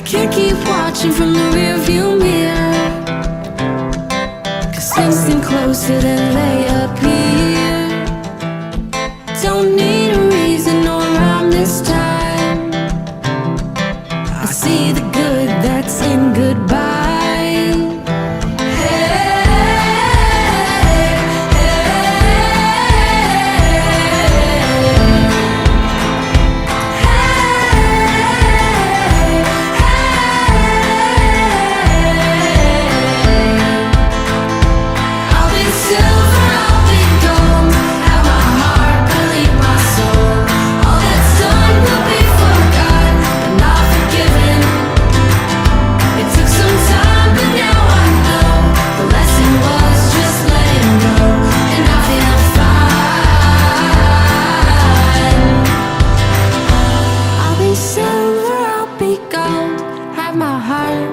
can't keep watching from the rearview mirror, 'cause things seem closer than they appear. Don't need a reason or rhyme this time. I see the good that's in goodbye.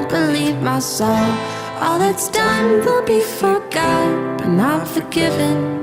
Believe my soul. All that's done will be forgot, but not forgiven.